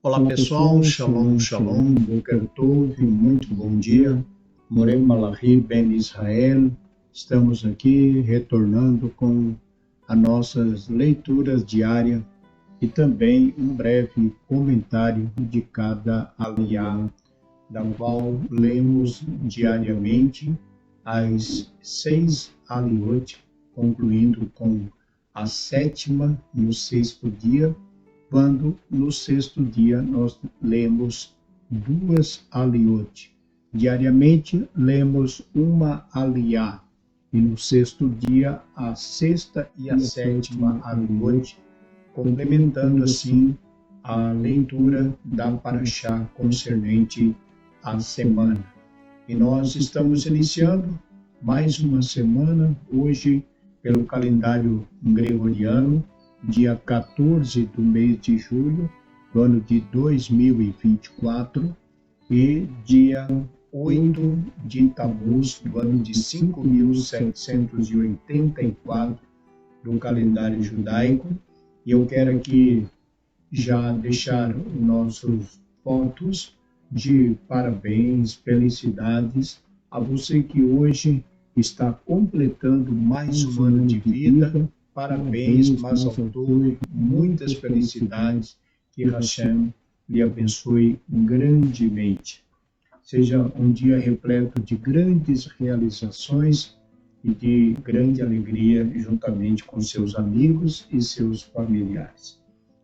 Olá pessoal, Shalom, Shalom, Boker Tov, muito bom dia. Morei Malachi, Ben Israel. Estamos aqui retornando com as nossas leituras diárias e também um breve comentário de cada aliá, da qual lemos diariamente as 6 aliot, concluindo com a 7ª e o 6º dia, quando no 6º dia nós lemos 2 aliot. Diariamente lemos uma aliá, e no 6º dia a 6ª e a 7ª aliot, complementando assim a leitura da Parashá concernente à semana. E nós estamos iniciando mais uma semana, hoje pelo calendário gregoriano, dia 14 do mês de julho, do ano de 2024, e dia 8 de Tammuz, do ano de 5784 do calendário judaico. E eu quero aqui já deixar nossos votos de parabéns, felicidades a você que hoje está completando mais um ano de vida. Parabéns, mas ao todo, muitas felicidades, que Hashem lhe abençoe grandemente. Seja um dia repleto de grandes realizações e de grande alegria juntamente com seus amigos e seus familiares.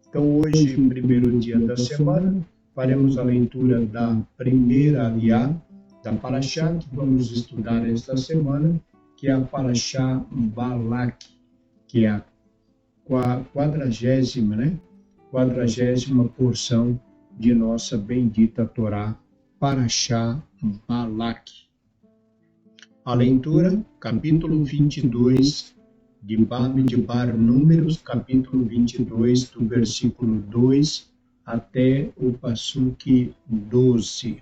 Então hoje, primeiro dia da semana, faremos a leitura da primeira aliá da Parashá que vamos estudar esta semana, que é a Parashá Balak, que é a 40ª porção de nossa bendita Torá, Parashá Balak. A leitura, capítulo 22 de Bamidbar, Números, capítulo 22, do versículo 2 até o Passuque 12.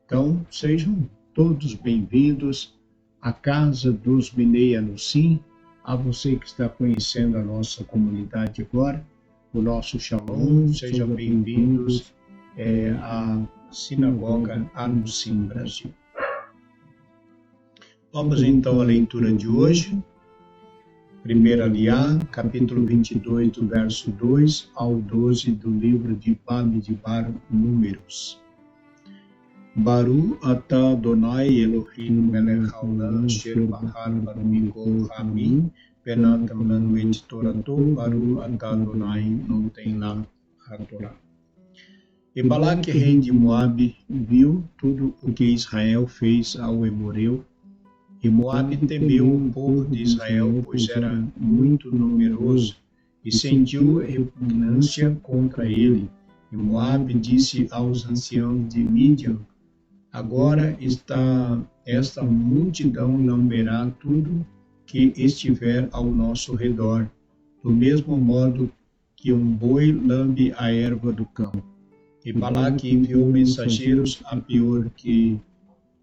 Então, sejam todos bem-vindos à casa dos Bnei Anusim. A você que está conhecendo a nossa comunidade agora, o nosso Shalom, sejam bem-vindos à Sinagoga Anusim Brasil. Vamos então à leitura de hoje. Primeira aliá, capítulo 22, do verso 2 ao 12 do livro de Bamidbar, Números. Baru atah Adonai Elohim melech haolam asher bahar banu mikol hamim venatam lanu et torato. Baru atah Adonai noten la hatorá. E Balaque, rei de Moabe, viu tudo o que Israel fez ao Emoreu, e Moabe temeu o povo de Israel, pois era muito numeroso, e sentiu repugnância contra ele. E Moabe disse aos anciãos de Midian: agora esta multidão lamberá tudo que estiver ao nosso redor, do mesmo modo que um boi lambe a erva do campo. E Balaque enviou mensageiros a Peor, que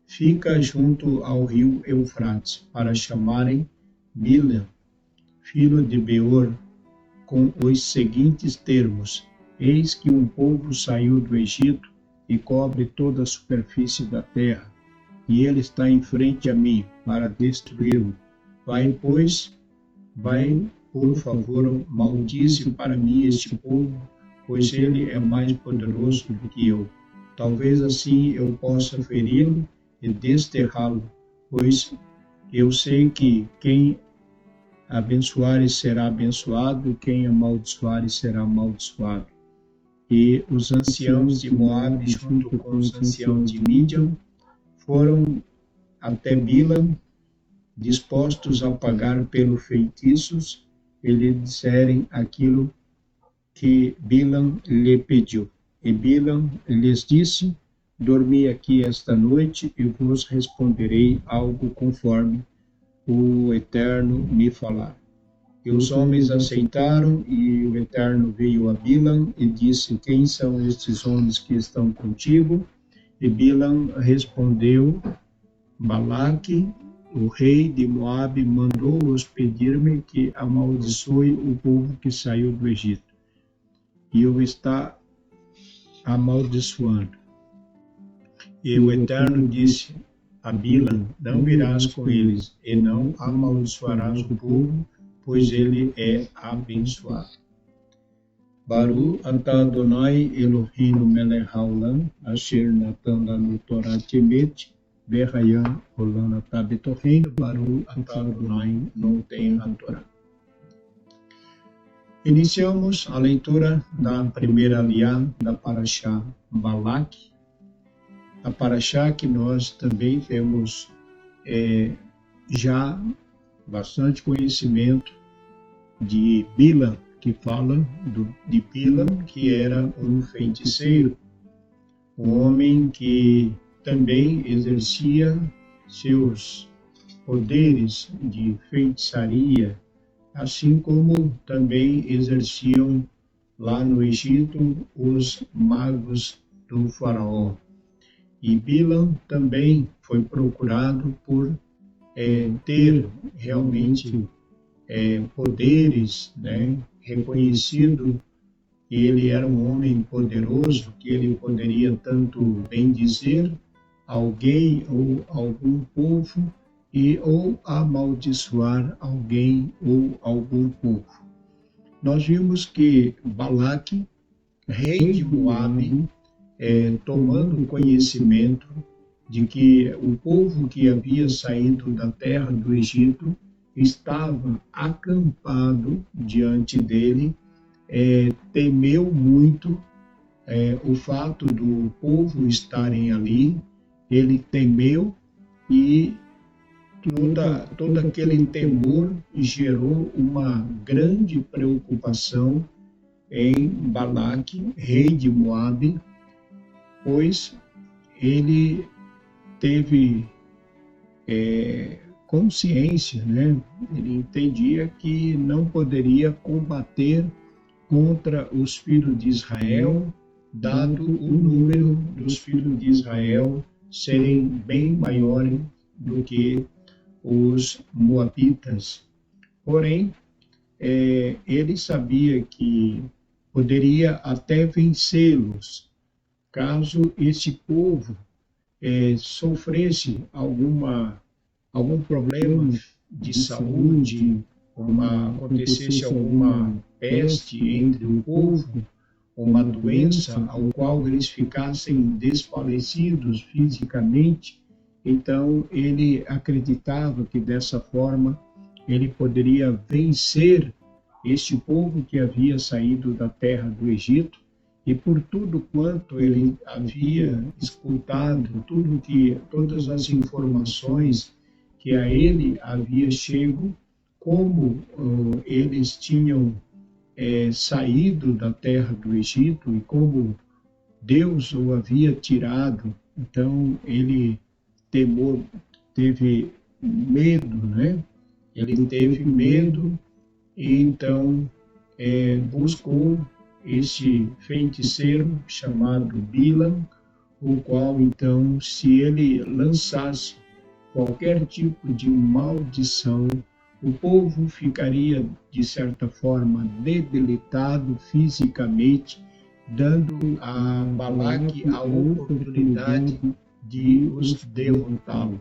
fica junto ao rio Eufrates, para chamarem Bilam, filho de Beor, com os seguintes termos: eis que um povo saiu do Egito e cobre toda a superfície da terra, e ele está em frente a mim para destruí-lo. Vai, por favor, maldize para mim este povo, pois ele é mais poderoso do que eu. Talvez assim eu possa feri-lo e desterrá-lo, pois eu sei que quem abençoar será abençoado, e quem amaldiçoar será amaldiçoado. E os anciãos de Moabe, junto com os anciãos de Midian, foram até Bilam, dispostos a pagar pelos feitiços, e lhe disserem aquilo que Bilam lhe pediu. E Bilam lhes disse: dormi aqui esta noite e vos responderei algo conforme o Eterno me falar. E os homens aceitaram, e o Eterno veio a Bilam e disse: quem são estes homens que estão contigo? E Bilam respondeu: Balaque, o rei de Moabe, mandou-os pedir-me que amaldiçoe o povo que saiu do Egito. E eu está amaldiçoando. E o Eterno disse a Bilam: não irás com eles, e não amaldiçoarás o povo, pois ele é abençoado. Baru atah Adonai Eloheinu melech haolam, asher natan lanu Torah temet, berayam olam atah betocheinu, Baru atah Adonai noten haTorah. Iniciamos a leitura da primeira aliá da Parashá Balaque, a Parashá que nós também temos já bastante conhecimento de Bilam, que fala de Bilam, que era um feiticeiro, um homem que também exercia seus poderes de feitiçaria, assim como também exerciam lá no Egito os magos do faraó. E Bilam também foi procurado por ter realmente poderes, né? Reconhecido que ele era um homem poderoso, que ele poderia tanto bendizer alguém ou algum povo ou amaldiçoar alguém ou algum povo. Nós vimos que Balaque, rei de Moabe, tomando conhecimento de que o povo que havia saído da terra do Egito estava acampado diante dele, temeu muito o fato do povo estarem ali, ele temeu e todo aquele temor gerou uma grande preocupação em Balaque, rei de Moabe, pois ele teve consciência, né? Ele entendia que não poderia combater contra os filhos de Israel, dado o número dos filhos de Israel serem bem maiores do que os moabitas. Porém, ele sabia que poderia até vencê-los, caso esse povo sofresse algum problema de saúde, acontecesse alguma peste entre o povo, uma doença ao qual eles ficassem desfalecidos fisicamente. Então ele acreditava que dessa forma ele poderia vencer este povo que havia saído da terra do Egito, e por tudo quanto ele havia escutado, todas as informações que a ele havia chego, como eles tinham saído da terra do Egito e como Deus o havia tirado. Então ele teve medo, né? Ele teve medo e então buscou este feiticeiro chamado Bilam, o qual então, se ele lançasse qualquer tipo de maldição, o povo ficaria, de certa forma, debilitado fisicamente, dando a Balaque a oportunidade de os derrotá-lo.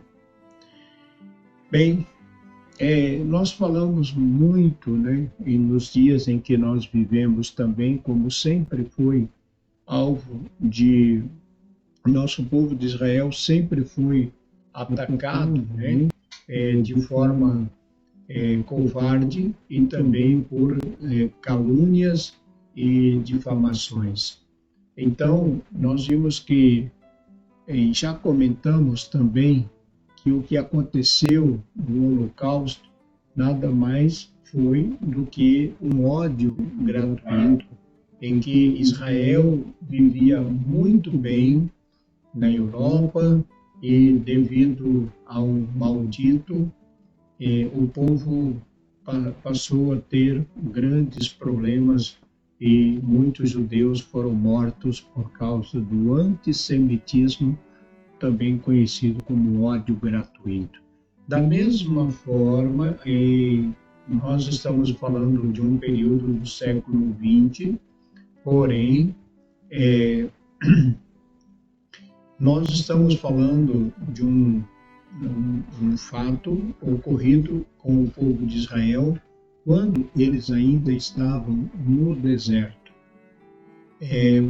Bem, nós falamos muito, né, nos dias em que nós vivemos também, como sempre foi alvo de nosso povo de Israel, sempre foi atacado, né, de forma covarde e também por calúnias e difamações. Então, nós vimos que, já comentamos também, que o que aconteceu no Holocausto nada mais foi do que um ódio gratuito, em que Israel vivia muito bem na Europa e, devido a um maldito, o povo passou a ter grandes problemas e muitos judeus foram mortos por causa do antissemitismo, também conhecido como ódio gratuito. Da mesma forma, nós estamos falando de um período do século XX, porém, Nós estamos falando de um fato ocorrido com o povo de Israel quando eles ainda estavam no deserto.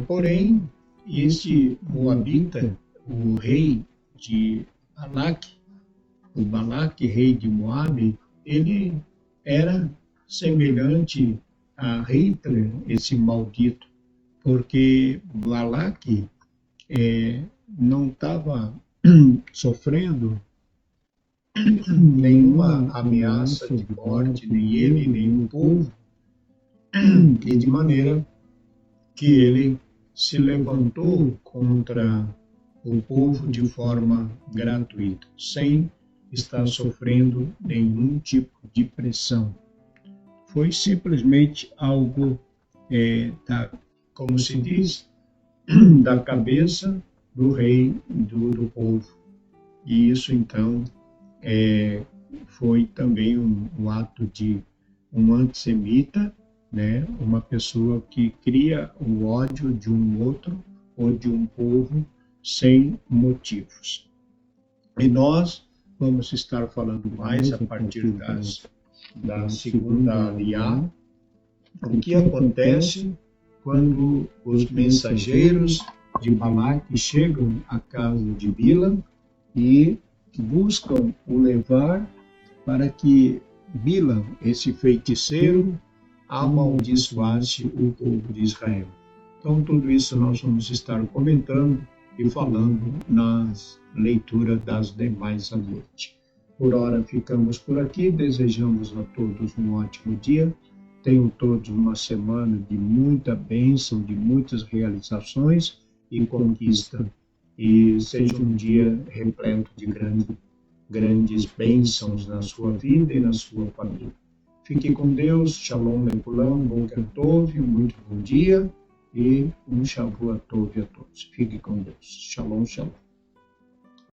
Porém, este Moabita, o rei de Balaque, o Balaque, rei de Moabe, ele era semelhante a Hitler, esse maldito, porque Balaque não estava sofrendo nenhuma ameaça de morte, nem ele, nem o povo, e de maneira que ele se levantou contra o povo de forma gratuita, sem estar sofrendo nenhum tipo de pressão. Foi simplesmente algo, como se diz, da cabeça do rei do povo. E isso, então, foi também um ato de um antissemita, né? Uma pessoa que cria o ódio de um outro ou de um povo sem motivos. E nós vamos estar falando mais a partir da segunda aliá, o que acontece quando os mensageiros de Balaque chegam à casa de Bilam e buscam o levar para que Bilam, esse feiticeiro, amaldiçoasse o povo de Israel. Então, tudo isso nós vamos estar comentando e falando nas leituras das demais à noite. Por hora, ficamos por aqui. Desejamos a todos um ótimo dia. Tenham todos uma semana de muita bênção, de muitas realizações e conquista. E seja um dia repleto de grandes bênçãos na sua vida e na sua família. Fique com Deus. Shalom Lepulam, Boker Tov, um muito bom dia e um Shavuot Tov a todos. Fique com Deus. Shalom, shalom.